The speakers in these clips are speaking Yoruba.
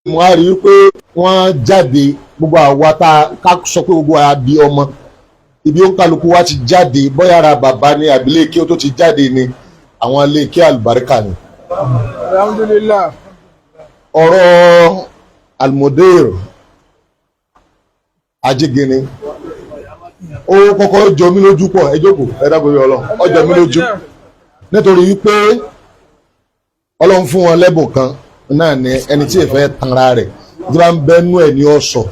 mo á rí i pé wọ́n jáde gbogbo àwa tá ká sọ pé gbogbo àwa bí ọmọ ibi ó ń kálukú wa ti jáde bóyá ara bàbá ni àbílẹ̀ kí ó tó ti jáde ni àwọn ilé kí àlùbáríkà ni. Alhamdulillah. ọ̀rọ̀ almudir ajégini ó kọ́kọ́ jọ mí lójú pọ̀ ẹ jókòó ẹ dábòye ọlọ́run ó jọ mí lójú nítorí wípé ọlọ́run fún wọn lẹ́bùn kan náà ni ẹni tí ìfẹ́ tanra rẹ̀ tí wọ́n bẹ́ nú ẹ̀ ní ọ̀sọ̀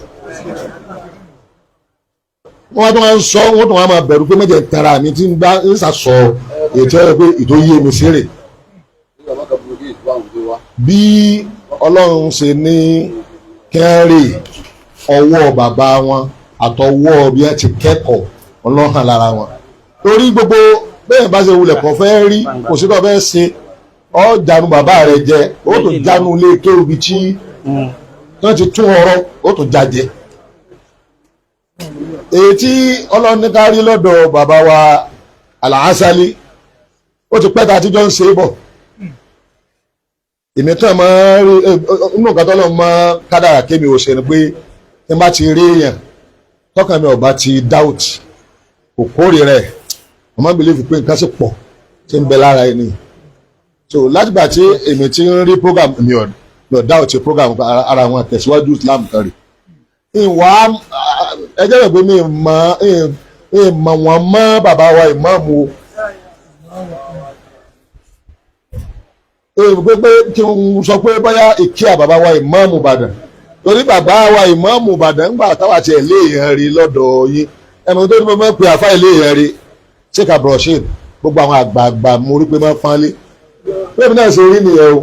wọ́n tó máa ń sọ wọ́n tó máa bẹ̀rù pé méje tanra mi tí ń bá ń sàsọ ètò ẹ̀ pé ètò yé mi sírè bí ọlọ́run ṣe ní kẹ́rì ọwọ́ bàbá wọn àtọwọ́ bí wọ́n ti kẹ́kọ̀ọ́ ọlọ́hàn lára wọn torí gbogbo bẹ́ẹ̀ bá ṣe wulẹ̀ kọ́ fẹ́ rí kò sí tó fẹ́ ṣe ọ jánu bàbá rẹ jẹ ó tó jánu ilé kéwìbí tí wọ́n ti tún ọ̀rọ̀ ó tó jájẹ èyí tí ọlọ́run ní ká rí lọ́dọ̀ bàbá wa Al-Asali ó ti pẹ́ tá a ti jọ ń ṣe é bọ̀ èmi tán máa rí inú nǹkan tó lọ́ọ́ máa kádàrà kémi ò ṣe ni pé tí n bá ti rí èèyàn tọ́kàn mi ò bá ti doubt kò kórè rẹ̀ ọmọ believe pé nǹkan sì pọ̀ tí ń bẹ lára ẹni so látìgbà tí èmi ti ń rí program mi ò lọ doubt program ara wọn tẹ̀síwájú Islam kan rè ìwà ẹjẹ́ rẹ̀ pé mi mọ̀ wọ́n mọ́ bàbá wa ìmáàmù pé kí n sọ pé bóyá ìkí àbàbá wa ìmáàmù Ìbàdàn torí bàbá wa ìmáàmù Ìbàdàn ńgbà táwa tiẹ̀ lé èèyàn rí lọ́dọ̀ yín ẹnu tó ní mo máa ń pe àfa ilé èèyàn rí ṣéka broshin gbogbo àwọn àgbààgbà mo rí pé máa ń pánlé bẹ́ẹ̀ náà ṣe rí nìyẹn o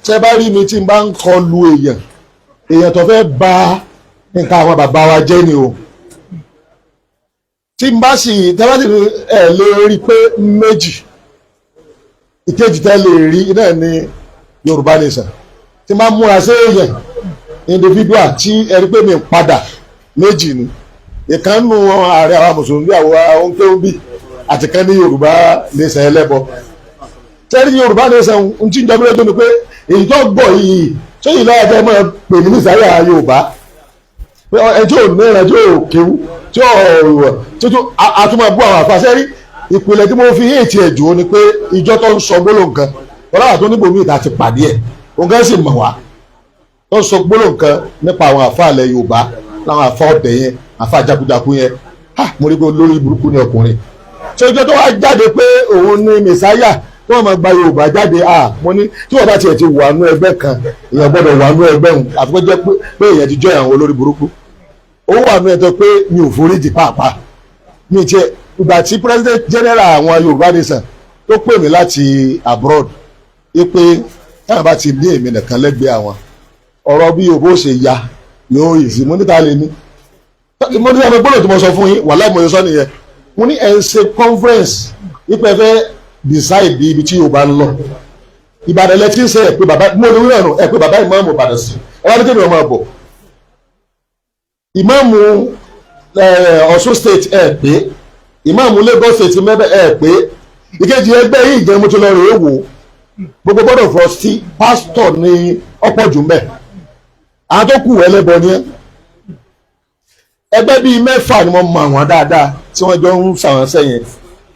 tẹ́ bá rí mi tí n bá ń kọlu èèyàn tó fẹ́ bà nǹkan àwọn bàbá wa jẹ́ ni o tí n bá sì tẹ́ bá sì ẹ̀ lè rí pé méjì ìkejì tẹ́ lè rí náà ní Yorùbá nation tí máa múra sí èèyàn individual tí ẹni pé mi padà méjì ni ìkànnù ààrẹ àwọn mùsùlùmí àwọn kéwùbí àti kan ní Yorùbá nation ẹlẹ́bọ tẹ́rí Yorùbá nation ń tí ń jọ mílẹ̀ tó ni pé èyí tó gbọ́ yìí sóyìn lọ́wọ́ fẹ́ máa pè ní mísàáyà Yorùbá ẹjọ́ ò ní ẹjọ́ ò kéwú tí ó àtúmọ̀ bú àwọn àfàṣẹ́rí ìpìlẹ̀ tí mo fi hẹ́ẹ̀tì ẹ̀jọ́ ni pé ìjọ tó ń sọ gbólóhùn kan ọlọ́wà tó níbo mi ìta ti pàdé ẹ̀ òǹkà sì mọ̀ wá tó ń sọ gbólóhùn kan nípa àwọn àfa ilẹ̀ Yorùbá láwọn àfa ọ̀dẹ̀ yẹn àfa jagunjagun yẹn mo rí pé olórí burúkú ni ọkùnrin ṣé ìjọ tó wá jáde pé òun ní mẹsáyà tí wọ́n máa gba Yorùbá jáde mo ní tí wọ́n bá tiẹ̀ ti wà nú ẹgbẹ́ kan èèyàn gbọ́dọ̀ wà nú ẹgbẹ́ òun àfi kó jẹ́ pé èèyàn ti jọ àwọn olórí burúkú ó wà nú ẹ̀tọ́ pé mi ò foríjì pàápàá mi tiẹ̀ ìgbà tí president general àwọn Yorùbá nation tó pè mí láti abroad wípé táwọn bá ti ní èmi nìkan lẹ́gbẹ̀ẹ́ àwọn ọ̀rọ̀ bí Yorùbá ó ṣe ya yóò yìí sí mo níta lè ní mo ní àwọn gbọ́dọ̀ tí mo sọ fún yín wà láì mo sọ nìyẹn mo ní ẹ̀ ń ṣe conference wípé ẹ fẹ́ decide ibi tí Yorùbá ń lọ Ìbàdàn lẹ ti ń ṣe ẹ pé bàbá mo ní wíwọ̀n ẹ pé bàbá ìmáàmù Ìbàdàn sí ẹ wá ní kébì ọmọ ọ̀bọ̀ ìmáàmù Ọ̀ṣun state ẹ pé ìmáàmù Lagos state mẹ́bẹ̀ ẹ pé ìkejì ẹgbẹ́ yìí jẹ́ mo ti lọ rèé wò gbogbo gbọ́dọ̀ fọ́ sí pásítọ̀ ní ọ̀pọ̀ jù mẹ́ àwọn tó kù ẹlẹ́bọ ni ẹgbẹ́ bíi mẹ́fà ni wọ́n mọ àwọn dáadáa tí wọ́n jọ ń sàwọn sẹ́yìn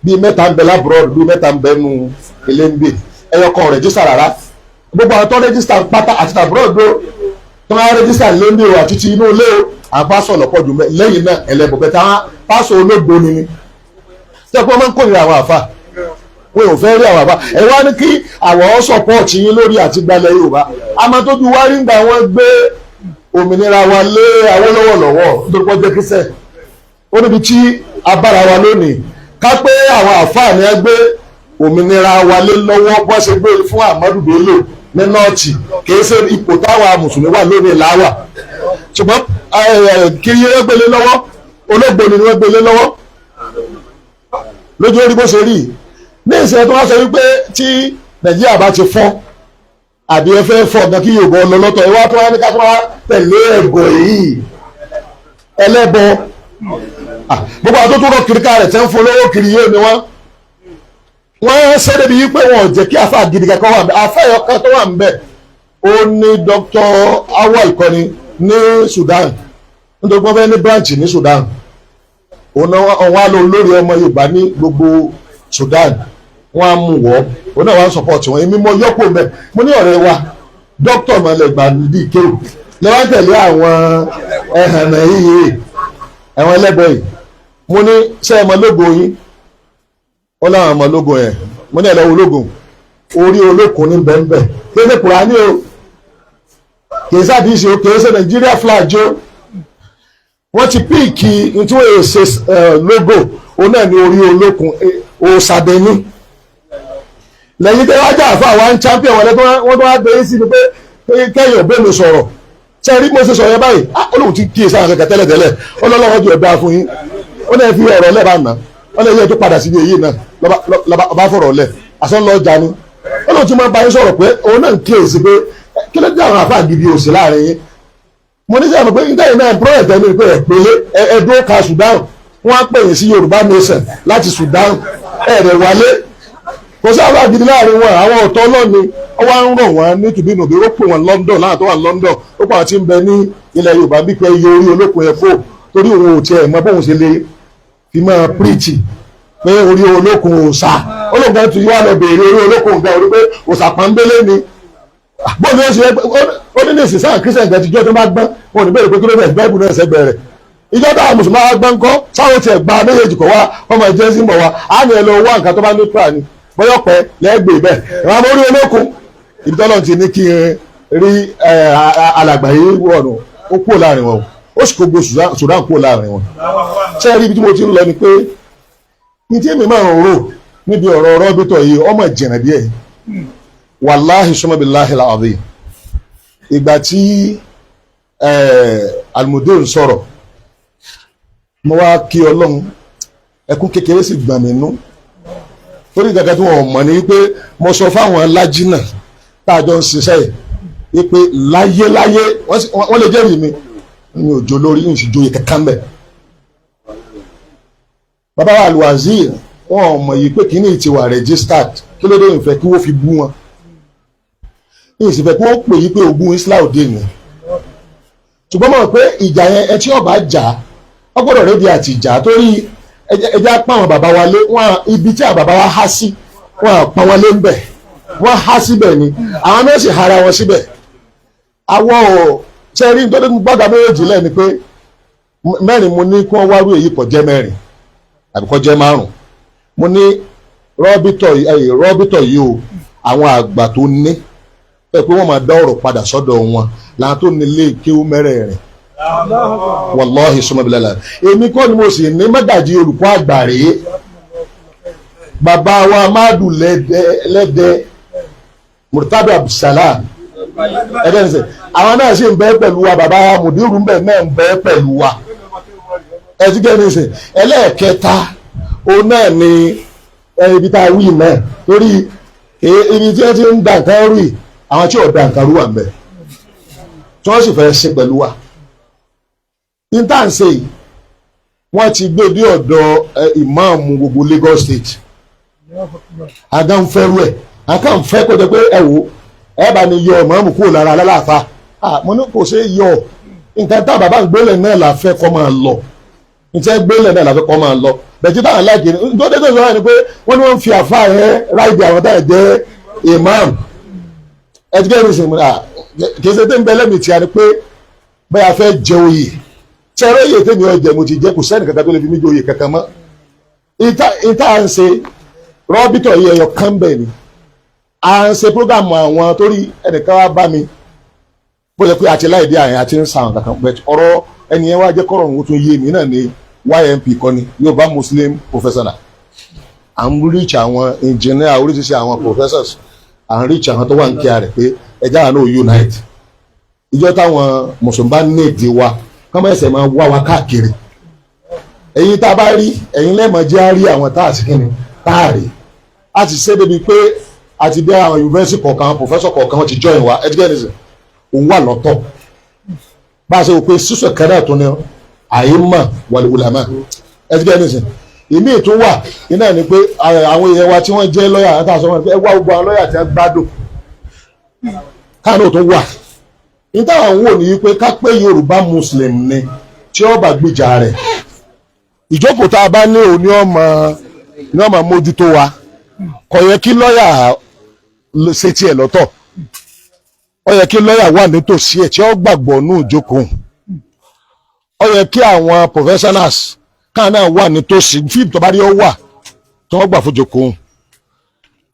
bíi mẹ́ta ń bẹ lábúrọ̀dù bíi mẹ́ta ń bẹ nu eléńgbè ẹyọkan rẹ̀jísítà rárá gbogbo àwọn tó rẹ́jísítà pátá àti tàbúrọ̀dù tó máa rẹ́jísítà léńgbè o àti ti inú ilé o àwọn pásọ̀ lọ́pọ̀ jù mẹ́ lẹ́yìn náà ẹlẹ́bọ bẹ́ẹ̀ táwọn pásọ̀ olóògbé ni tẹ́ pé wọ́n máa ń kórìíra àwọn àfà wọn ò fẹ́ rí àwọn àbá ẹ wá ní kí àwọn sọpọ́ọ̀tì yín lórí àti gbalẹ̀ Yorùbá àmọ́ tó ju wárí ńgbà wọ́n gbé òmìnira wa lé Awólọ́wọ̀ lọ́wọ́ nítorí wọ́n jẹ́ kíṣẹ́ ó níbi tí a bára wa lónìí ká pé àwọn àfáàní ẹ gbé òmìnira wa lé lọ́wọ́ bọ́ ṣe gbé fún Ahmadu Bello ní nọ́ọ̀tì kìí ṣe ipò táwa mùsùlùmí wà lónìí láwà ṣùgbọ́n kiri wọ́n gbélé lọ́wọ́ olóògbé ni wọ́n gbélé lọ́wọ́ lójú orí bó ṣe rí ní ìṣẹ̀lẹ̀ tó wá sọ wípé tí Nàìjíríà bá ti fọ́ àbí ẹ fẹ́ fọ́ gan kí Yorùbá lọ lọ́tọ̀ ẹ wá tó wá ní ká tó wá tẹ̀lé ẹ̀gọ́ yìí ẹlẹ́bọ gbogbo àwọn tó tó rọ kiri ká rẹ̀ tẹ́ ń folówó kiri yóò ní wọ́n ṣe débi wípé wọn ò jẹ́ kí afa gidi kankan wà ń bẹ afa ẹ̀yọkan tó wà ń bẹ ó ní Dr. Awal kọ́ni ní Sudan nítorí wọ́n fẹ́ ní branch ní Sudan òun á lọ lórí ọmọ Yorùbá ní gbogbo Sudan wọ́n á mú wọ́ òun náà wá ń support wọn èmi mọ yọ́pọ̀ mẹ́ mo ní ọ̀rẹ́ wa dókítà mọ̀lẹ́gbà nídìí kéwù lọ́wọ́ tẹ̀lé àwọn ẹ̀hànà yìí ẹ̀wọ̀n ẹlẹ́bọ̀ yìí mo ní ṣé ẹ mọ lógo yín ó láwọn ọmọ lógo yẹn mo ní ẹ̀lọ́wọ́ ológun orí olókun ní bẹ́ẹ̀nbẹ́ẹ̀ kí ẹ ṣe Kùránì o kì í sábìsì o kì í ṣe Nàìjíríà flag o wọ́n ti píìkì tí wọ́n yẹ ṣe lógo òun náà ní orí olókun òṣàbẹ̀ní lẹ́yìn tẹ́ wájà àfa àwọn champion wọlé wọ́n tó wá gbé sí ni pé kẹ́yìn ọ̀bẹ mi sọ̀rọ̀ ṣe rí mo ṣe sọ yẹn báyìí olóhùn ti kí sáà kẹkẹ tẹ́lẹ̀tẹ́lẹ̀ ọlọ́lọ́wọ́ ju ẹ̀dá fún yín ó náà fi ọ̀rọ̀ lẹ́bàá nà ó náà yẹ tó padà síbi èyí náà lọ́ba fọ̀rọ̀ lẹ̀ àṣọ lọ́ọ́ jà ni olóhùn ti máa bá yín sọ̀rọ̀ pé òun náà ń kíyèsí pé kí ló dé àwọn àfa gidi òsì láàrin yín mo ní sẹ́yìn pé nítorí náà project ẹni pé ẹ̀dùn ká Sudan wọ́n á pè yín sí Yorùbá nation láti Sudan ẹ̀rẹ̀ wálé kò sí àwọn àgídí láàrin wọn àwọn ọ̀tọ̀ ọlọ́ni ọwọ́ ń rọ̀ wọ́n ní tùbínú bí ó pè wọ́n London láwọn tó wà London ó pàwọn tí ń bẹ ní ilẹ̀ Yorùbá bí pé iye orí olókun yẹn fò torí òun ò tiẹ̀ mọ bóun ṣe lè fi máa preach pé orí olókun òòṣà olókun ti wá lọ béèrè orí olókun nǹkan orí pé òòṣà pọ́nbélé ni bóun ó ṣe ó ní nìsín sáà Christian gan tijọ́ tó bá gbọ́n wọn ò ní bẹ̀rẹ̀ pé kí ló bẹ̀rẹ̀ báìbù náà ṣẹ́ bẹ̀rẹ̀ ìjọ táwọn mùsùlùmí wa gbọ́n kọ́ sáwọn tiẹ̀ gba méjèèjì kọ́ wa ọmọ ìjẹ́ sí mọ̀ wa á ní ẹ lọ wá nǹkan tó bá ní pra ni bọ́yọ̀ pẹ́ lẹ́gbẹ̀ẹ́ bẹ́ẹ̀ ìwọ̀n àmọ́ orí olókun ìdọ́lọ́ ti ní kí n rí alàgbà yìí wọ̀nù ó kúrò láàrin wọn ó sì kó gbó Sudan kúrò láàrin wọn ṣé rí ibi tí mo ti ń lọ ni pé ní tí èmi máa ń rò níbi ọ̀rọ̀ rọ́bìtọ̀ yìí ọmọ ìjìnà díẹ̀ wàláhì sọmọbìláhì làwàdì ìgbà tí almudir sọ̀rọ̀ mo wá kí Ọlọ́run ẹkún kékeré sì gbà mí nú torí gàgà tí wọn mọ̀ ní wípé mo sọ fáwọn alájínà tá a jọ ń ṣiṣẹ́ yìí wípé láyéláyé wọ́n lè jẹ́rìí mi ò jó lórí ní ìṣèjòyè kankan bẹ́ẹ̀. bàbá wa Al-Wazir wọn mọ̀ yìí pé kíní ti wà registered kí ló dé ìfẹ́ kí wọ́n fi bú wọn ní ìsìfẹ́ kí wọ́n pè yí pé ogun Islam dé ni ṣùgbọ́n mọ̀ pé ìjà yẹn ẹ tí ọba jà ọ gbọ́dọ̀ rédíò àti ìjà torí ẹjẹ́ apá àwọn bàbá wa lé wọn ibi tí àwọn bàbá wa há sí wọn àpá wọn lé ń bẹ̀ wọ́n há síbẹ̀ ni àwọn náà sì hara wọn síbẹ̀ àwọn ò ṣẹ́rí nítorí gbọ́dọ̀ méjèèjì lẹ́ ni pé mẹ́rin mo ní kí wọ́n wárú èyí kò jẹ́ mẹ́rin àbí kò jẹ́ márùn mo ní rọ́bìtọ̀ yìí o àwọn àgbà tó ní pé wọ́n máa dá ọ̀rọ̀ padà sọ́dọ̀ wọn làwọn tó nílé kéwú mẹ́rẹ̀ẹ̀rin wàláhì sọmọbìlẹ́lá èmi kọ́ ni mo sì ní mẹ́gàjì olùkọ́ àgbà rèé bàbá wa Amadu lẹ́dẹ́ Murtado Abdulsalam ẹ̀dẹ́nsẹ̀ àwọn náà sì ń bẹ pẹ̀lú wa bàbá Mudiru mbẹ̀ náà ń bẹ pẹ̀lú wa ẹ̀dígẹ́nsẹ̀ ẹlẹ́ẹ̀kẹta òun náà ni ibi tá a wí náà torí ibi tí wọ́n ti ń da nǹkan rú yìí àwọn tí ò da nǹkan rú wà ń bẹ tí wọ́n sì fẹ́ ṣe pẹ̀lú wa intanse yìí wọ́n ti gbé dé ọ̀dọ̀ Imam gbogbo Lagos State àgànfẹ́rú ẹ̀ àkànfẹ́ kó jẹ́ pé ẹ wò ẹ bá ní yọ Imam kúrò lára alálàáfà mo ní kò ṣe yọ nǹkan tá bàbá ń gbélé náà là fẹ́ kọ́ máa lọ nǹkan gbélé náà là fẹ́ kọ́ máa lọ bẹ̀tí táwọn aláìkè ní nítorí tó sọ̀rọ̀ ni pé wọ́n ní wọ́n fi àfa ẹ̀ ráìdì àwọn táyà jẹ́ Imam ẹ̀dígẹ́rì sì kì í ṣe tó ń bẹ lẹ́mìí tí a ní pé bẹ́ẹ̀ a fẹ́ jẹ oyè sẹ́rẹ́ yìí tẹ́mi ọ̀jẹ̀ mo ti jẹ́ kò sẹ́ni kankan tó lè fi mí joyè kankan mọ́ ìta à ń ṣe rọ́bìtọ̀ yìí ẹ̀yọ kan bẹ̀ ni à ń ṣe prógàmù àwọn torí ẹnìkan wá bá mi bó ṣe pé àti láìdí àyàn àti ń sàn kankan bẹ̀ ọ̀rọ̀ ẹni yẹn wá jẹ́ kọ́rọ̀ òun tún yé mi náà ní YMP kọ́ni Yorùbá Muslim Professional à ń reach àwọn engineer oríṣiríṣi àwọn professors à ń reach àwọn tó wà ń kí a rẹ̀ pé ẹja àná ò unite ìjọ táwọn mùsùlùmí bá ní èdè wa kọ́mọ ẹsẹ̀ máa wá wa káàkiri ẹ̀yin tá a bá rí ẹ̀yin lẹ́ẹ̀mọ́ jẹ́ á rí àwọn tá a sì kíni tá a rí a ti ṣe débi pé a ti dé àwọn yunifásitì kọ̀ọ̀kan pòfẹ́sọ̀ kọ̀ọ̀kan wọ́n ti join wa ẹ̀dígẹ́nìsì òun wà lọ́tọ̀ bá a ṣe wò pé sísọ kẹ́rẹ́ tó ní àyímọ̀ wàlúwùlámà ẹ̀dígẹ́nìsì ìmí ìtún wà iná ni pé àwọn èèyàn wa tí wọ́n jẹ́ lọ́yà àti àṣọ wọn ẹ wá gbogbo àwọn lọ́yà tí wọ́n gbádùn káàánú tó wà ní táwọn wò ní pé ká pé Yorùbá Muslim ni tí ó bá gbìjà rẹ̀ ìjókòó tá a bá ní òní ọmọ mójútó wa kò yẹ kí lọ́ọ̀yà ṣe tiẹ̀ lọ́tọ̀ ó yẹ kí lọ́ọ̀yà wà nítòsí ẹ̀ tí ó gbàgbọ́ nù ìjókòó ó yẹ kí àwọn professionals káà náà wà nítòsí fíìmù tó bá rí ọ wà tí wọ́n gbà fún ìjókòó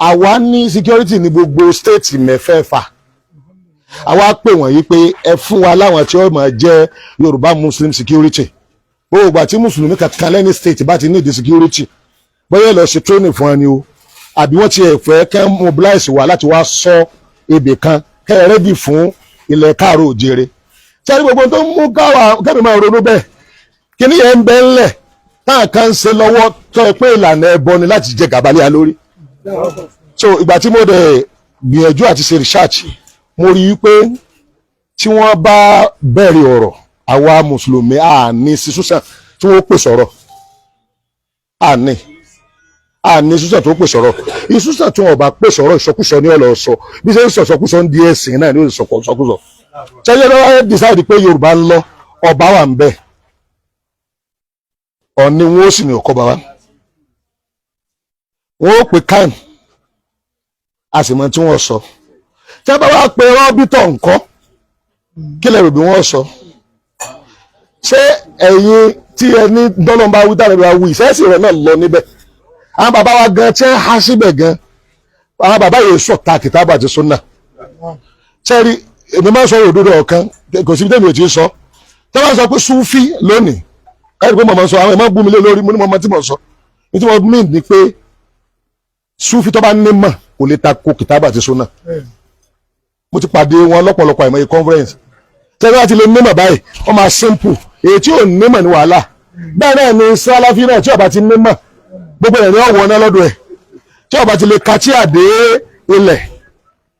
àwa ní security ní gbogbo state mẹ́fẹ̀ẹ̀fà àwa pè wọ́n yí pé ẹ fún wa láwọn tí ó máa jẹ́ Yorùbá Muslim security gbogbo àti mùsùlùmí kankan lẹ́ni state bá ti ní ìdí security bóyá lọ ṣe training fún ẹni o àbí wọ́n ti ẹ̀fẹ́ kẹ́ mobilize wa láti wá sọ ebè kan kẹ́ ẹ rẹ́dì fún ilẹ̀ káàró òjèrè sẹ́ni gbogbo tó ń mú kẹ́mi máa ronú bẹ́ẹ̀ kíní yẹn ń bẹ́ ńlẹ̀ táà kan ń ṣe lọ́wọ́ tó ẹ pé ìlànà ẹbọ ni láti jẹ gàbálẹ̀ lórí so ìgbà tí mo dẹ̀ gbìyànjú àti ṣe research mo rí i pé tí wọ́n bá bẹ̀rẹ̀ ọ̀rọ̀ àwa mùsùlùmí àní sísúsàn tí wọ́n pè sọ̀rọ̀ àní sísúsàn tó pè sọ̀rọ̀ ìsúsàn tí wọ́n bá pè sọ̀rọ̀ ìsọkúsọ ní ọ̀lọ́ sọ bí ṣe ń sọ ìsọkúsọ ń di ẹ̀sìn náà ní ìsọkúsọ ṣẹ́yẹ́ lọ́wọ́ decide pé Yorùbá ń lọ ọba wà ń bẹ̀ ọ̀ni wọn ó sì ní ọkọ̀ bàbá wọn ó pè kán a sì mọ tí wọ́n sọ tí wọ́n bá wá pe rọ́bítọ̀ nǹkan kí lè rò bí wọ́n sọ ṣé ẹ̀yin tí ẹni dọ́lọ́mbà wí tàbí wí ìṣẹ́sì rẹ̀ náà lọ níbẹ̀ àwọn bàbá wa gan tí wọ́n há síbẹ̀ gan àwọn bàbá yìí sọ̀tà kìtàbà àti súnà sẹ́rí èmi máa ń sọ òdodo ọ̀kan kò síbi tẹ́mi ò tí ń sọ tí wọ́n sọ pé Súfí lónìí káyọ̀ pé mọ̀mọ́ sọ àwọn ẹ̀mọ́ bú mi lé lórí mo ní mọ̀mọ́ tí mo sọ ní tí wọ́n mìn ní pé Súfí tó bá ní mọ̀ kò lè ta ko kìtàbà àti súnà mo ti pàdé wọn lọ́pọ̀lọpọ̀ àìmọye conference tẹ́lẹ̀ láti lè nímọ̀ báyìí wọ́n máa simple èyí tí ò nímọ̀ ní wàhálà bẹ́ẹ̀ náà ni Sàláfì náà tí ó bá ti nímọ̀ gbogbo ẹ̀ ní ọ̀wọ́ náà lọ́dọ̀ ẹ̀ tí ó bá ti lè kàtí àdé ilẹ̀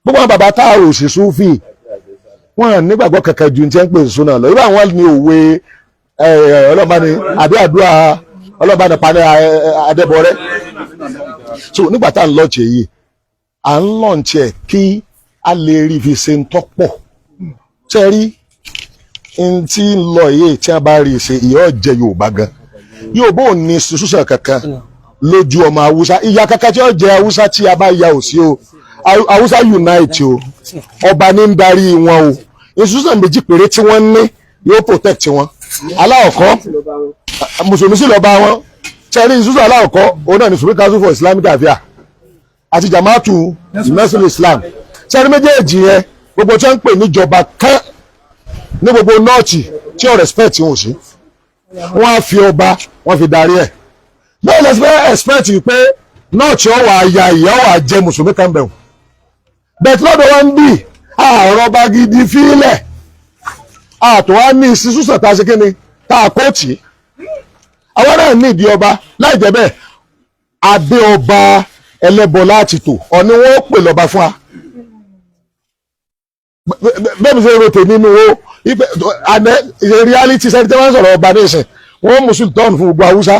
gbogbo àwọn bàbá tá a rò sí Súfì wọn nígbàgbọ́ kankan ju ti ẹ̀ ń pè súnà lọ irú àwọn ní òwe ọlọ́ba ni àbí àdúrà ọlọ́ba ni parí adébọ̀rẹ́ so nígbà tá à ń lọ́ọ̀tì èyí à ń lọ́ọ̀tì ẹ̀ kí a lè rí fi ṣe ń tọ́pọ̀ sẹ́rí n tí ń lọ yìí tí a bá rí ṣe ìyá ọ̀jẹ̀ Yorùbá gan Yorùbá ò ní ṣùṣùṣàn kankan lójú ọmọ Haúsá ìyá kankan tí ó jẹ Haúsá tí a bá ya ò sí o Haúsá unite o ọba ní ń darí wọn o ìṣùṣùṣàn méjì péré tí wọ́n ní yóò protect wọn aláwọ̀kọ́ mùsùlùmí sì lọ bá wọn sẹ́rí ìṣùṣùṣàn aláwọ̀kọ́ òun náà ní Supreme Council for Islamic Affairs àti Jamaatu Nasrul Islam sẹ́rí méjèèjì yẹn gbogbo tí wọ́n ń pè níjọba kán ní gbogbo nọ́ọ̀tì tí ò respect wọn ò sí wọ́n á fi ọba wọ́n fi darí ẹ̀ bẹ́ẹ̀ lẹ́sìn expect pé nọ́ọ̀tì ọ̀wà àyà ìyá ọ̀wà jẹ́ mùsùlùmí kan bẹ̀rù bẹ́ẹ̀ tí lọ́dọ̀ wọn ń bì àrọ̀ ọba gidi fílẹ̀ àtọ̀ wá ní ìsísùsàn tá a ṣe kíni tá a kóòtì àwọn náà ní ìdí ọba láì jẹ́ bẹ́ẹ̀ adé ọba ẹlẹ́bọ láti tò ọ̀ni wọ́n pè lọ́ba fún wa bẹ́ẹ̀ mi ṣe ro tèmi nínú o reality sẹ́ni tí wọ́n sọ̀rọ̀ ọba ní ìsìn wọ́n mú sultan fún gbogbo Haúsá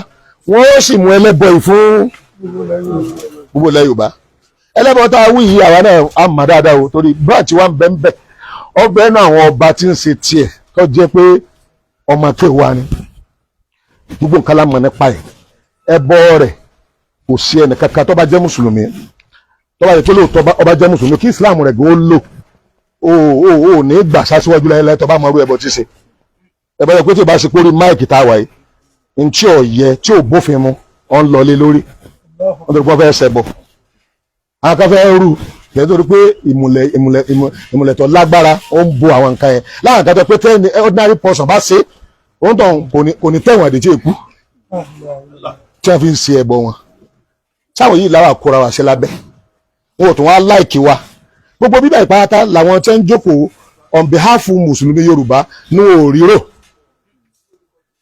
wọ́n ó sì mú ẹlẹ́bọ yìí fún gbogbo ilẹ̀ Yorùbá ẹlẹ́bọ tá a wí yìí àwa náà á mà dáadáa o torí branch wa ń bẹ́ ń bẹ́ ọbẹ̀ náà àwọn ọba tí ń ṣe tiẹ̀ tó jẹ́ pé ọmọ kéwàá ni gbogbo nǹkan la mọ̀ nípa ẹ̀ ẹbọ rẹ̀ kò sí ẹnì kankan tó bá jẹ́ mùsùlùmí tó bá yẹ pé lóòótọ́ ọba jẹ́ mùsùlùmí kí Islam rẹ̀ gan ó lò o ní gbà sásíwájú láyé tó bá mọ orú ẹbọ tí ṣe ẹbọ yẹ pé tí o bá ṣe pórí máìkì tá a wáyé ní tí ò yẹ tí ò bófin mu ọ ń lọlé lórí wọn tó gbọ́ fẹ́ ṣẹbọ àwọn kan fẹ́ rú kìí torí pé ìmùlẹ̀ tó lágbára ó ń bo àwọn nǹkan yẹn láwọn kan tó pé tẹ́ni ordinary person bá ṣe òun tó kò ní tẹ̀wọ̀n àdèjì èkú tí wọ́n fi ń ṣe ẹbọ wọn sáwọn yìí láwà kóra wá sí lábẹ́ wọn ò tún wá láìkí wa gbogbo bíbá ìpárátá làwọn tẹ́ ń jókòó on behalf mùsùlùmí Yorùbá ní òrírò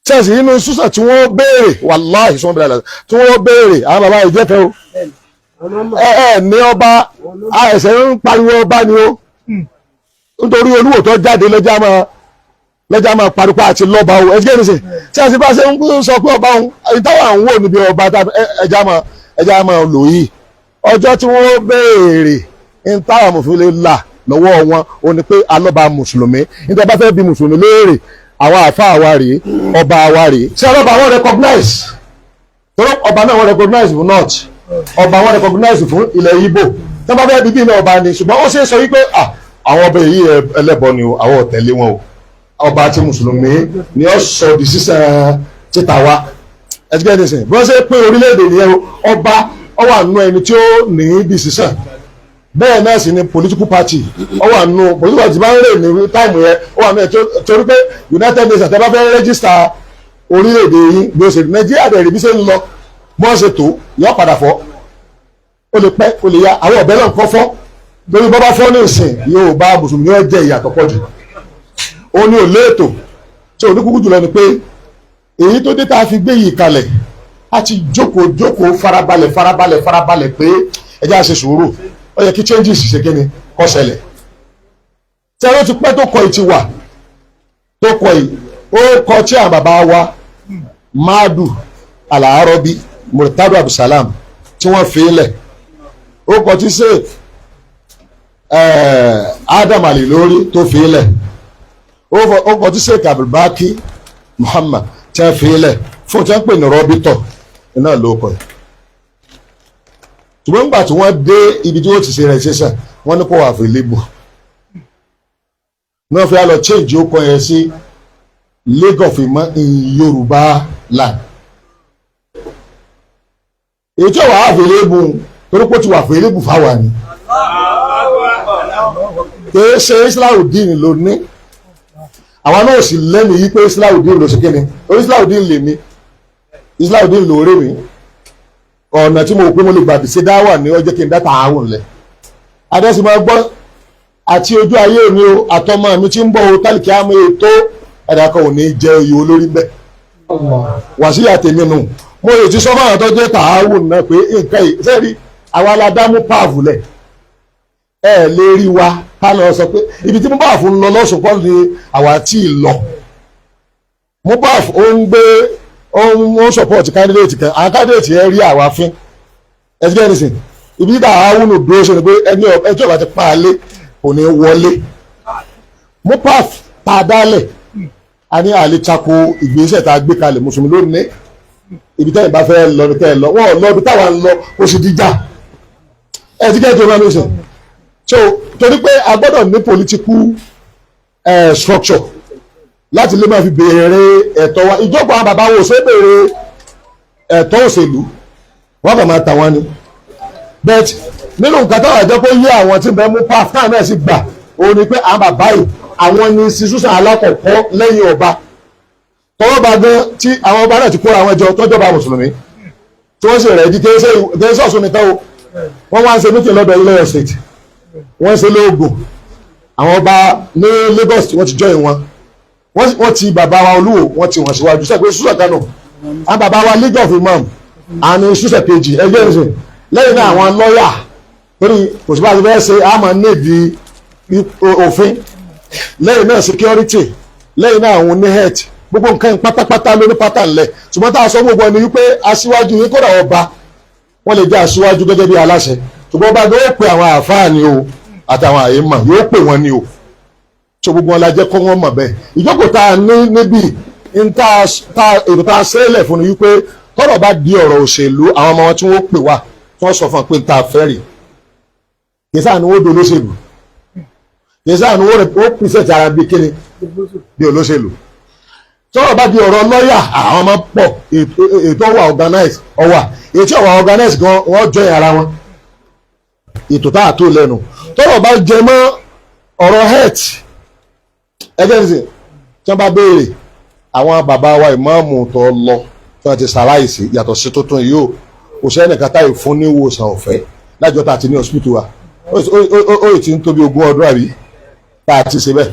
tẹ́sí nínú súsà tí wọ́n béèrè wàláhì sọ́n bẹ̀rẹ̀ tí wọ́n béèrè àwọn bàbá ìjẹ́fẹ́ o ní ọba ẹ̀sẹ̀ ń pariwo ọba ni o nítorí olúwo tó jáde lọ́jà máa pariwo àti lọ́ba o ẹ̀jẹ̀ ní sè tí a sì bá ṣe ń sọ pé ọba òun ìtawà ń wò níbi ọba ẹja máa lò yìí ọjọ́ tí wọ́n béèrè ń táwọn mòfin lè là lọ́wọ́ wọn ó ní pé alọ́ba mùsùlùmí níta bá fẹ́ bí mùsùlùmí léèrè àwọn àáfàá wa rèé ọba wa rèé ṣé ọlọ́ba wọn recognize tọ́lọ́ ọba náà wọn recognize fún north ọba wọn recognize fún ilẹ̀ Ìgbò tí wọ́n bá fẹ́ bí bí náà ọba ni ṣùgbọ́n ó ṣe é sọ wípé àwọn ọba yìí ẹlẹ́bọ ni o àwọn ò tẹ̀lé wọn o ọba àti mùsùlùmí ni ó sọ di sísan títa wa ẹgbẹ́ nísìnyí bí wọ́n ṣe pín orílẹ̀-èdè nìyẹn ọba ọwọ́ àánú ẹni tí ó ní di sísan bẹ́ẹ̀ náà sì ni political party ọwọ́ àánú political party máa ń rè ní táìmù yẹn ọwọ́ àánú ẹ̀ torí pé United Nations tẹ́ bá fẹ́ rẹ́gísítà orílẹ̀-èdè yìí bí ó ṣe Nàìjíríà bẹ̀rẹ̀ bí ṣe ń lọ bí wọ́n ṣe tó yọ padà fọ́ ó lè pẹ́ ó lè ya àwọn ọ̀bẹ náà kọ́ fọ́ lórí bọ́ bá fọ́ ní ìsìn yóò bá mùsùlùmí ó jẹ́ ìyàtọ̀ pọ̀ jù ó ní òlé ètò tí oníkúkú jùlọ ni pé èyí tó dé tá a fi gbé yìí kalẹ̀ a ti jókòó farabalẹ̀ pé ẹjẹ́ àṣẹ sùúrù ó yẹ kí changes ṣe kí ni kó ṣẹlẹ̀ tí ẹ̀rọ ti pẹ́ tó kọ ìtì wà tó kọ ì ó kọ tí àwọn bàbá wa Madu Al-Arabi Murtado Abdulsalam tí wọ́n fi lẹ̀ ó kọ tí ṣe Adam Ali lórí tó fi lẹ̀ ó kọ tí ṣe Abdulbaki Muhammad tí wọ́n fi lẹ̀ fún tí wọ́n pè ní rọ́bítọ̀ iná ló kọ ẹ̀ ṣùgbọ́n nígbà tí wọ́n dé ibi tí wọ́n ti ṣe registration wọ́n ní kó wà available náà fi á lọ change ó kọ yẹn sí League of Imam in Yoruba land èyí tí ó wà available torí pé ó ti wà available fáwa ni kìí ṣe Islaudeen ló ní àwọn náà sì lẹ́nu yìí pé Islaudeen ló ṣe kíni orí Islaudeen lè mi Islaudeen ló rí mi ọ̀nà tí mo rò pé mo lè gbàdì sí dáwà ní ọjọ́ kí n dáta àrùn lẹ̀ adẹ́sí máa gbọ́ àti ojú ayé mi o àtọmọ mi tí ń bọ̀ o tálíkì àmì ètò ẹ̀dá kan ò ní jẹ́ oyè olórí bẹ́ẹ̀ wàsíyà tèmi nù mo lè ti sọ fún àwọn tó jẹ́ tààrùn náà pé nǹkan yìí sẹ́ẹ̀rí àwa la dá mú páàfù lẹ̀ ẹ lè rí wa ká lọ sọ pé ibi tí mú páàfù ń lọ lọ́sùn kọ́ ni àwa tí ì lọ mú páàfù ó ń gbé ó support candidate kan àwọn candidate yẹn rí àwa fín ẹgbẹ́ ẹnìsìn ibi tí àwọn awúnú dúró ṣe ni pé ẹni ẹjọ́ bá ti pa á lé kò ní wọlé mupaf tá a dálẹ̀ a ní àlè tako ìgbésẹ̀ tá a gbé kalẹ̀ mùsùlùmí lónìí ibi tẹ́yìn bá fẹ́ lọ ní tẹ́yìn lọ wọ́n lọ ibi táwa ń lọ ó sì díjà ẹ ti kẹ́ẹ̀tì ọmọ mi sìn so torí pé a gbọ́dọ̀ ní political structure láti lè máa fi béèrè ẹ̀tọ́ wa ìjọba àwọn bàbá wo ṣe béèrè ẹ̀tọ́ òṣèlú wọ́n kàn máa tà wọ́n ni but nínú nǹkan táwọn àjọ pé yé àwọn tí bẹ́ẹ̀ mú paf náà náà sì gbà òun ni pé àwọn bàbá yìí àwọn ní sísúsàn alákọ̀ọ́kọ́ lẹ́yìn ọba tọwọ́ bá gan tí àwọn ọba náà ti kóra àwọn ẹjọ́ tọ́jọba mùsùlùmí tí wọ́n sì rẹ̀ di kérésì ọ̀sùn nìkan o wọ́n wá ń ṣe mítìn lọ́dọ̀ ilé state wọ́n ṣe lóògùn àwọn ọba ní Lagos wọ́n ti join wọn wọ́n ti bàbá wa olúwo wọ́n ti wọ́n síwájú sẹ́gbẹ́ ṣúṣẹ̀ kánò àwọn bàbá wa League of Imam àni ṣúṣẹ̀ kejì ẹgbẹ́ ìrìnsìn lẹ́yìn náà àwọn lọ́yà torí kò sí bá ti fẹ́ ṣe àmọ́ nídi òfin lẹ́yìn náà security lẹ́yìn náà àwọn oníhẹ̀t gbogbo nǹkan pátápátá lórí pátá ńlẹ̀ ṣùgbọ́n tá a sọ gbogbo ẹni wípé aṣíwájú yìí kódà ọba wọ́n lè jẹ́ aṣíwájú gẹ́gẹ́ bí aláṣẹ ṣùgbọ́n ọba yóò pe àwọn àáfàá ni o àtàwọn àyèmọ̀ yóò pè wọ́n ni o so gbogbo wọn la jẹ́ kọ́ wọ́n mọ̀ bẹ́ẹ̀ ìjókòó tá a ní níbí èrò tá a sẹ́lẹ̀ fún ni wípé tọ́rọ̀ bá di ọ̀rọ̀ òṣèlú àwọn ọmọ wọn tí wọ́n pè wá tí wọ́n sọ fún un pé tá a fẹ́ rè kì í sáà ni wọ́n do olóṣèlú kì í sáà ni wọ́n pèsè ti ara bí kíni bí olóṣèlú tọ́rọ̀ bá di ọ̀rọ̀ lọ́ọ̀yà àwọn ọmọ pọ̀ ètò ọwà organize ọwà ètò ọwà organize gan wọ́n join ara wọn ètò tá a tó lẹ́nu tọ́rọ̀ bá jẹ mọ́ ọ̀rọ̀ health ẹgbẹ́ nìsín tí wọ́n bá béèrè àwọn bàbá wa ìmáàmù tó lọ tí wọ́n ti ṣaláìsí yàtọ̀ sí tuntun yìí o kò sẹ́ni nìkan táyì fún ní ìwòsàn ọ̀fẹ́ lájọ́ tá a ti ní hospital wa ó ti ń tóbi 20 ọdún àbí tá a ti ṣe bẹ́ẹ̀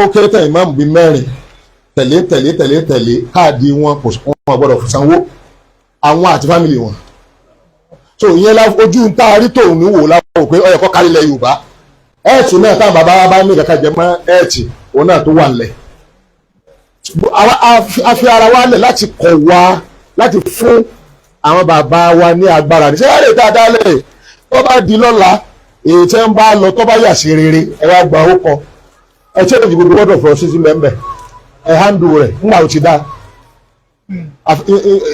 ó kéré tán ìmáàmù bíi 4 tẹ̀lé káàdì wọn kò wọ́n gbọ́dọ̀ sanwó àwọn àti fámìlì wọn so ìyẹn ojú ń tá a rí tòun ní wò láwọn pé ó yẹ kó kárí ilẹ̀ Yorùbá ẹ̀ẹ̀tì náà táwọn bàbá wa bá ní kàkà jẹ mọ́ ẹ̀ẹ̀tì òun náà tó wà nílẹ̀ a fi ara wa lẹ̀ láti kọ̀ wá láti fún àwọn bàbá wa ní agbára ní sẹ́yà lè dáadáa lẹ̀ tó bá di lọ́la èyí tí ń bá lọ tó bá yà sí rere ẹ wá gba ó kọ ẹ tí èdè gbogbo gbọ́dọ̀ fọ sísí mẹ́mbẹ́ ẹ handle rẹ̀ ńgbà ó ti dá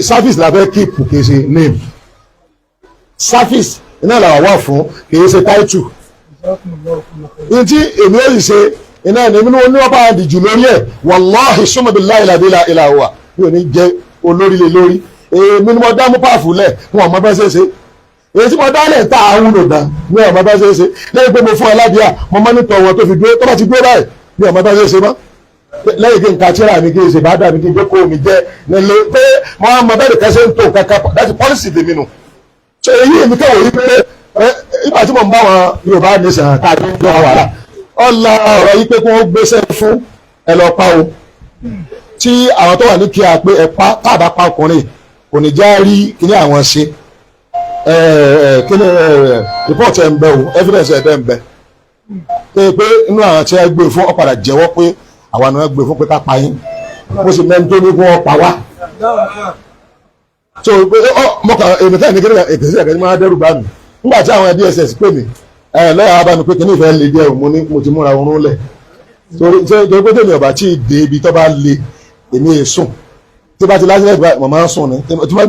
service la fẹ́ keep kì í ṣe name service iná làwọn wà fún kì í ṣe title ní tí èmi ò sì ṣe iná ní mímú ní wọ́n bá di jù lórí ẹ̀ wàláhì summa billahi la ilaha illa mi ò ní jẹ́ olórí lé lórí èmi ni mo dá mú pààfù lẹ̀ wọn ò mọ bá ṣe é ṣe èyí tí mo dá lẹ̀ tá àwọn olùdá mi ò mọ bá ṣe é ṣe lẹ́yìn pé mo fún ọlábíà mo mọ́ nítọ̀ wọn tó fi dúró tó bá ti dúró báyìí mi ò mọ bá ṣe é ṣe mọ́ lẹ́yìn kí n ka tíra mi kí n ṣe bá dà mí kí n jókòó mi jẹ́ nílé pé mo máa mọ bẹ́ẹ̀ nìkan ṣe ń tó kankan láti pọ́lísì tèmi nù ṣe èyí èmi kẹ́wọ̀ yí pé nígbà tí mo ń bá wọn Yorùbá nation káàdì ń jọ wàhálà ọ̀la ọ̀rọ̀ yí pé kí wọ́n gbéṣẹ́ fún ẹ lọ pa o tí àwọn tó wà ní kí a pé ẹ pa káàbá pa ọkùnrin kò ní já rí kíní àwọn ṣe kíní report ẹ̀ ń bẹ o evidence ẹ̀ ń bẹ pé inú àwọn tí wọ́n gbé fún ọ padà jẹ́wọ́ pé àwọn ni wọ́n gbé fún pé ká pa yín mo sì mẹ́ni tó ní kí wọ́n pa wá so mọ̀kà èmi tẹ́ ní kíní ìpèsè ẹ̀kẹ́ tí wọ́n á dẹ́rù bá mi nígbà tí àwọn DSS pè mí lọ́yà bá mi pé kíní ìfẹ́ lè jẹ́ mo ti múra oorun lẹ̀ torí pé tèmi ọ̀bà tí ì dé ibi tó bá le èmi è sùn tí bá ti lásìlẹ̀ ìgbà mọ̀ máa ń sùn ni tí bá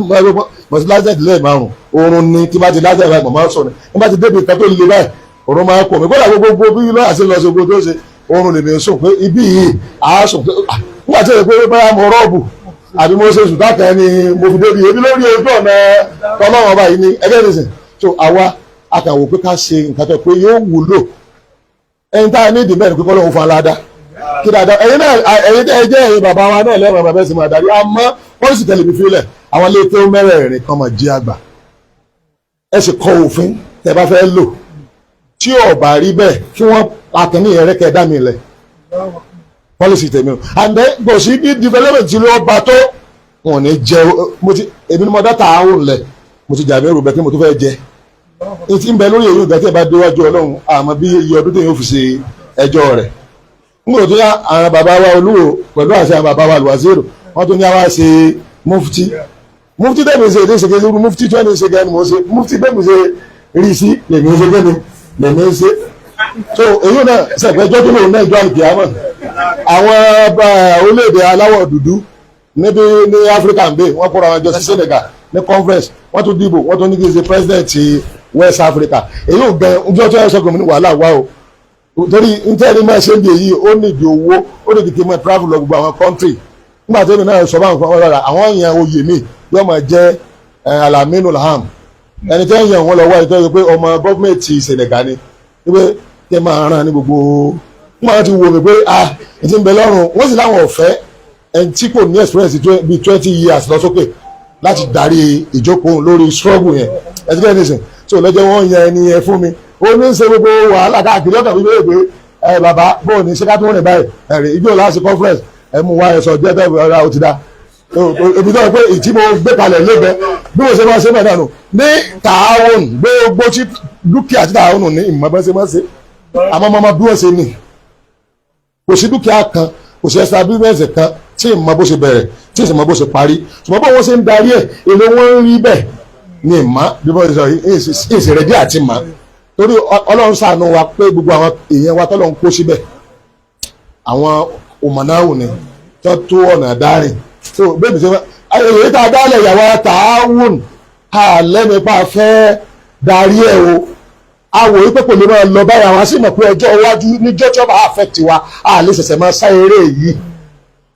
ti lásìlẹ̀ ìlẹ̀ márùn oorun ni tí bá ti lásìlẹ̀ ìgbà mọ̀ máa ń sùn ni tí bá ti débi ìka tó le báyìí oorun máa ń kọ̀ mí kódà gbogbo bí lọ́yà sí lọ sí ogun tó ṣe oorun lè mi sùn pé ibi yìí àá sùn nígbà tí èpè báyà mo rọ́ọ̀bù àbí mo ṣe sùn dákẹ́ ni mo fi débi ebi lórí ojú ọ̀nà tọ́lọ́wọ́n báyìí ni ẹgbẹ́ nìsín so àwa akàwò pé ká ṣe nǹkan tó pé yóò wúlò ẹni tá a ní ìdí mẹ́rin pé kọ́lọ́hún fún aláda kí dáadáa ẹ̀yin náà ẹ̀yin tẹ́ ẹ jẹ́ ẹ̀yin bàbá wa náà lẹ́wọ̀n bàbá ẹ̀sìn máa darí àmọ́ pọ́lísì tẹ̀lébí fílẹ̀ àwọn ilé tó mẹ́rẹ̀ẹ̀rin kan máa jí àgbà ẹ sì kọ òfin tẹ́ bá fẹ́ lò tí ò bá rí bẹ́ẹ̀ kí wọ́n akẹ́ni yẹn rẹ́kẹ̀ dá mi lẹ̀ pọ́lísì tẹ̀mí o and then kò sí bí development tí ló bá tó wọn ò ní jẹ èmi ni mo dá tààrùn lẹ̀ mo ti jà mí rò bẹ́ẹ̀ kí mo tó fẹ́ jẹ ètí ń bẹ lórí èyí ìgbà tí ẹ bá déwájú Ọlọ́run àmọ́ bí iye ọdún tó yẹn ó fi ṣe ẹjọ́ rẹ̀ nígbà tó yá àwọn bàbá wa Olúwo pẹ̀lú àṣẹ àwọn bàbá wa Alwaziri wọ́n tó ní àwa ṣe Mufty tẹ̀mí ṣe èdè ṣèké lóru Mufty tí wọ́n ní ṣe gẹ́ni mo ṣe Mufty tẹ̀mí ṣe rí sí lèmi ṣe gẹ́ni lèmi ṣe so èyí náà ṣẹ̀gbẹ́jọ́ tó lòun náà ìjọ àlùkìyámọ̀ àwọn orílẹ̀-èdè aláwọ̀ dúdú níbi ní African Bay wọ́n kóra wọn jọ sí Senegal ní conference wọ́n tún dìbò wọ́n tún ní kí n ṣe president West Africa èyí ò gbẹ ojú ọjọ́ ẹ̀ṣọ́ gómìnà wàhálà wá o torí ntẹ́ni máa ṣe ń di èyí ó ní ìdí owó ó ní ìdí máa travel lọ gbogbo àwọn country nígbà tí èmi náà sọ báwọn kan wọ́n rárá àwọn èèyàn oyè mi yóò máa jẹ́ Alaminu Laham ẹni tí wọ́n yàn wọ́n lọ wá ẹni tó yẹ pé ọmọ gọ́ọ̀mẹ̀ntì Senegal ni wípé kí ẹ máa ràn ní gbogbo wọ́n ti wo mi pé ètí ń bẹ lọ́rùn wọ́n sì láwọn ọ̀fẹ́ ẹni tí kò ní experience bíi 20 years lọ sókè láti darí ìjókòó lórí struggle yẹn ẹtí bẹ́ẹ̀ nìsín so lọ́jọ́ wọn yẹn ẹni yẹn fún mi ó ní ṣe gbogbo wàhálà káàkiri ọkàn mi lóye pé bàbá bóun ní ṣẹ́ká tó wọ́n rìn báyìí ẹ̀rìn ìjọ láti conference mú wá ẹ̀sọ́ jẹ́ bẹ́ẹ̀ ọ̀rá ó ti dá ebi tó yẹ pé ìtí mo gbé kalẹ̀ lébẹ̀ bí mo ṣe máa ṣe mẹ́ta nù ní tààwọn gbogbo tí dúkìá tí tààwọn ní ìmọ̀ bẹ́ẹ̀ ṣe máa ṣe àmọ́ mọ́mọ́ bí wọ́n ṣe ní kò sí dúkìá kan kò sí establishment kan tí ìmọ̀ bó ṣe bẹ̀rẹ̀ tí ìsìnmọ̀ bó ṣe parí ṣùgbọ́n bó wọ́n ṣe ń darí ẹ̀ èlò wọn ń rí bẹ́ẹ̀ ní ìmọ̀ bí wọ́n ṣe sọ ìṣèrèdí àti ìmọ̀ torí Ọlọ́run ṣàánú wa pé gbogbo àwọn èèyàn wa tọ́lọ́run kó síbẹ̀ àwọn òmọ̀náwò ni tó tó ọ̀nà dárìn so bẹ́ẹ̀ bí ṣe wá èyí tá a dálẹ̀ ìyàwó tààwùn àlẹ́mìpá fẹ́ darí ẹ̀ o àwò yìí pé kò lè máa lọ báyìí àwọn àṣìmọ̀ pé ọjọ́ iwájú níjọ́ tí ó bá affect wa àlè ṣẹ̀ṣẹ̀ máa sá eré yìí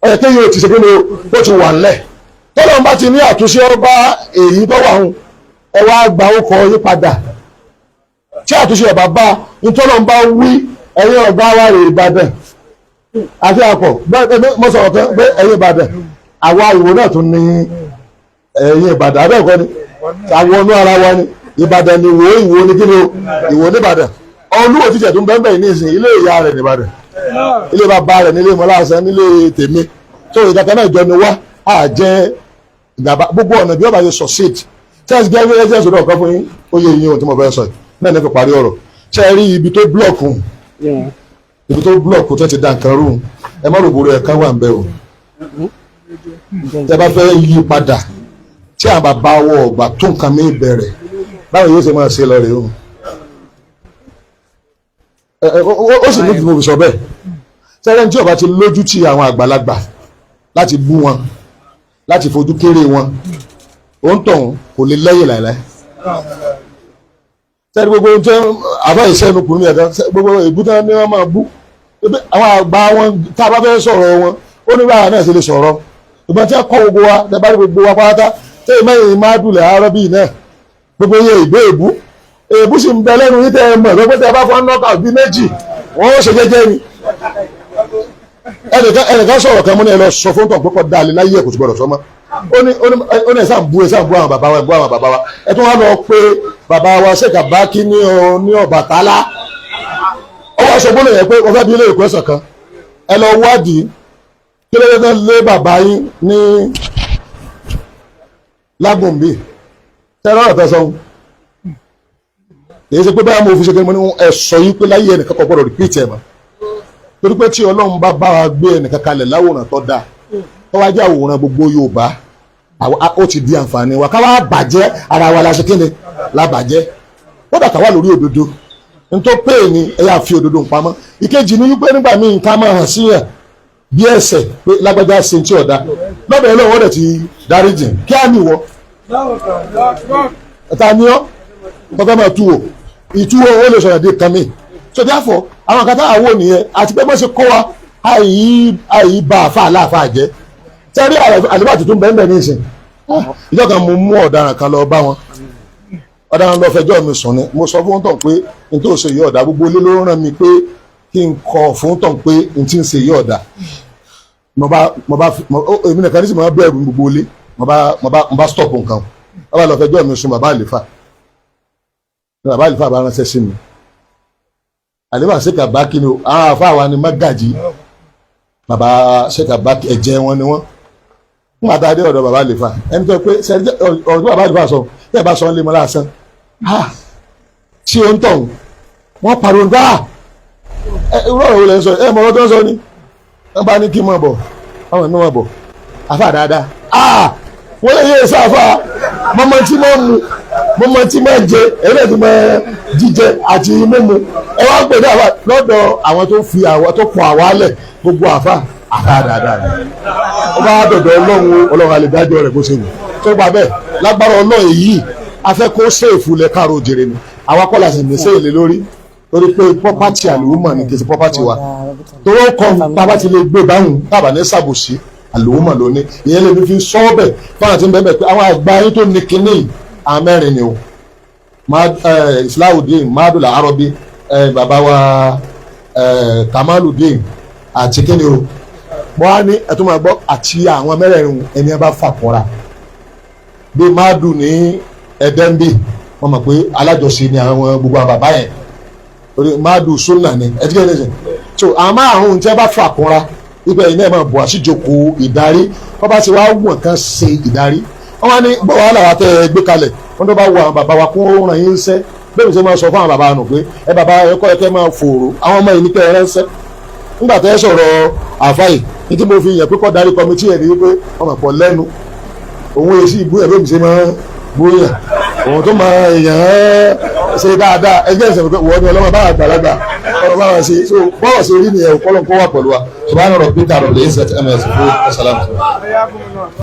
ọ̀yẹ̀ kéyìí ò ti ṣe pé ó ti wà ńlẹ̀ tọ́lọ́run bá ti ní àtúnṣe ọba èyí tó wà ń ẹ wá gba ọkọ̀ yí padà tí àtúnṣe ọba bá ntọ́lọ́run bá wí ẹ̀yin ọ̀gá wa rè Ìbàdàn àti àpọ̀ mo sọ̀rọ̀ kan pé ẹ̀yin Ìbàdàn àwa Ìwó náà tún ní ẹ̀yin Ìbàdàn abẹ́ẹ̀kọ́ ni àwọn ọ̀nà ara wa ni Ìbàdàn ni Ìwó ni kí ni Ìwó ní Ìbàdàn Olúwo ti tẹ̀tún bẹ́ẹ̀ bẹ́ẹ̀ ní ìsìn ilé ìyá rẹ̀ ní Ìbàdàn ilé bàbá rẹ̀ nílé mọ́láṣán nílé tèmi tó ìkàkẹ́ náà jọ ni wá àjẹ́ ìgbàgbà gbogbo ọ̀nà bí ọba yóò succeed church gẹ́gẹ́ ẹgbẹ́ ìṣòro ọ̀kan fún yín ó yẹ yín ohun tí mo fẹ́ sọ yìí náà ní fi parí ọ̀rọ̀ ṣe rí ibi tó blọọkù tó ti dá nǹkan rú ẹ má rògbòrò ẹ̀ka wà ń bẹ o tẹ bá fẹ́ yí padà tí àwọn bàbá wọ ọgbà tó nǹkan mi bẹ̀rẹ̀ báwo yóò ṣe máa ṣe lọ rèé o ó sì ní ìdìbò sọ bẹ́ẹ̀ sẹ́rẹ́ tí ọba ti lójú tí àwọn àgbàlagbà láti bú wọn láti fojú kéré wọn ó ń tọ̀hún kò lè lẹ́yìn láìláì sẹ́ni gbogbo ohun tí àbá ìṣẹ́nu kùnú mi ẹ̀dá gbogbo ìbúta ni wọ́n máa bú àwọn àgbà wọn tá a bá fẹ́ sọ̀rọ̀ wọn ó ní báwa náà ṣe lè sọ̀rọ̀ ìgbà tí a kọ́ gbogbo wa tẹ bá rí gbogbo wa pátá tẹ mẹ́rin máa dùlẹ̀ àárọ̀ bíi náà gbogbo yẹn ìgbé èbú sì ń bẹ lẹ́nu yìí tẹ ẹ mọ̀ lọ́pọ̀ tẹ bá fọ́n nọ́ọ̀kà bíi méjì wọ́n ó ṣe jẹ́jẹ́ ni ẹnìkan sọ̀rọ̀ kan mú ní ẹ lọ sọ fún tọ̀ pẹ́pọ̀ dáa lé láyé ẹ̀kọ́ tó gbọdọ̀ sọ́mọ́ ó ní ẹ̀sán bú àwọn bàbá wa ẹ tún wá lọ pé bàbá wa ṣèkà bá kí ní Ọbàtálá ọwọ́ sọ gbọ́dọ̀ yẹn pé wọ́n fẹ́ bí ilé ìkọ́ ẹ̀sán kan ẹ lọ wádìí kí ló dé lé bàbá yín ní lágbòǹbì tẹ́lẹ̀ ọ̀rọ̀ tẹ́sán èyí ṣe pé báyà mo fi ṣe kí mo ní ẹ sọ yín pé láyé ẹnìkan kò gbọ́dọ̀ rìpíìtì ẹ̀ mọ́ torí pé tí Ọlọ́run bá bá wa gbé ẹnìkan kalẹ̀ láwòrán tó dáa tó wá jẹ́ àwòrán gbogbo Yorùbá ó ti di àǹfààní wa ká wá bàjẹ́ ara wa la ṣe kí ni la bàjẹ́ ó dàtà wà lórí òdodo nítorí pé ní ẹ̀yà fi òdodo ń pamọ́ ìkejì ní wípé nígbà míì ká máa hàn síyàn bí ẹsẹ̀ pé lágbájá ṣe tí ọ̀dà lọ́dọ̀ ẹ̀ lọ́wọ́ rẹ̀ ti dáríjì kí á nìwọ ẹ̀ta ni ọ́ tọ́fẹ́ máa tú wò ìtúwò ó lè sọ̀rọ̀ dé kan mi so therefore àwọn kan táwọn wò nìyẹn àti pé bó ṣe kọ́ wa àyí bá àfa aláàfáà jẹ́ tẹ́rí àlùbá tuntun bẹ́ẹ̀ ní ìsìn ìjọ kan mo mú ọ̀daràn kan lọ bá wọn ọ̀daràn lọ fẹjọ́ mi sùn ni mo sọ fún tọ̀ pé n tó ṣe yí ọ̀dà gbogbo ilé ló rán mi pé kí n kọ fún tọ̀ pé n ti ń ṣe yí ọ̀dà èmi nìkan ní sì máa bẹ̀rù gbogbo ilé mo bá stop nǹkan wọ́n bá lọ fẹjọ́ mi sùn bàbá àlìfà bá ránṣẹ́ sí mi àlìfà ṣèkà bá kí ni àwọn àfa wa ni mágàjì bàbá ṣèkà bá ẹ̀jẹ̀ wọn ni wọ́n nígbà tá a dé ọ̀dọ̀ bàbá àlìfà ẹni tó pé ọ̀rọ̀ tí bàbá àlìfà sọ tí ẹ̀ bá sọ ń lé mọ́ lásán tí ó ń tọ̀ wọ́n pariwo gbá irú ọ̀rọ̀ wo lẹ́ ń sọ ẹ̀ mọ̀ ọ́ tó ń sọ ni wọ́n bá ní kí n mọ̀ bọ̀ ọmọ mi mọ̀ bọ̀ àfa dáadáa wọ́n lè yé ẹ̀sọ́ àfa mọ́mọ́ tí máa mu mọ́mọ́ tí máa jẹ ẹ̀rẹ́ tí máa jíjẹ àti mímu ẹ wá pè ní àfa lọ́dọ̀ àwọn tó fi àwọn tó pọ̀ àwa lẹ̀ gbogbo àfa dáadáa ni ó bá dọ̀dọ̀ ọlọ́run àlèdájọ́ rẹ̀ bó ṣe wù tó gba bẹ́ẹ̀ lágbára ọlọ́run èyí afẹ́ kó ṣèèfù lẹ káàró jèrè ni àwa kọ́ la sì ní sèèlè lórí torí pé pọ́pátì àlùmọ̀ ni kì í ṣe pọ́pátì wa torí ó kọ́ bàbá ti lè gbé báwùn bàbá ní sàbòsí àlùmọ̀ lónìí ìyẹn lè fi sọ ọ́ bẹ̀ fáwọn àti bẹ́ẹ̀ pé àwọn àgbà yín tó ní kinní àwọn mẹ́rin ni o Islahudeen madula arabi bàbá wa Kamaludeen àti kinní o mo wá ní ẹ̀tún máa gbọ́ àti àwọn mẹ́rẹ̀ẹ̀rin ẹni ẹ bá fà kọ́ra bí madu ní ẹ̀dẹ́ńbì wọ́n mọ̀ pé alájọsí ni àwọn gbogbo àwọn bàbá yẹn torí madu sunna ni ẹ̀dígẹ́ ní sìn so àwọn márùn-ún tí ẹ bá fà kọ́ra ibẹ̀ yìí náà máa bọ̀ àṣìjòkó ìdarí wọ́n bá ti wá wọ̀n kan ṣe ìdarí wọ́n wá ní bọ̀ wàhálà wa tẹ́ ẹ gbé kalẹ̀ wọ́n tó bá wọ àwọn bàbá wa kó ràn yín ṣẹ́ bẹ́ẹ̀ mi ṣe máa sọ fún àwọn bàbá nù pé ẹ bàbá ẹ kọ́ ẹ kẹ́ máa fòrò àwọn ọmọ yìí ní kẹ́ ẹ ránṣẹ́ nígbà tẹ́ ẹ sọ̀rọ̀ àfáì ní tí mo fi yàn pé kọ́ darí kọmitì ẹ̀ ní wípé wọ́n mọ̀ pọ̀ lẹ́nu òun èsì ìbú ẹ̀ bẹ́ẹ̀ mi ṣe máa bóyá òun tó máa yàn án ṣe dáadáa ẹgbẹ́ ìṣẹ̀lẹ̀ pé wọ́n ní ọlọ́mọ bá àgbàlagbà ọ̀rọ̀ bá wà ṣe so bọ́ọ̀ ṣe rí nìyẹn kọ́lọ́n kó wà pẹ̀lú wa ṣùgbọ́n àrọ̀ peter rọ̀ lè ṣe ms fún ọ̀sálàmù.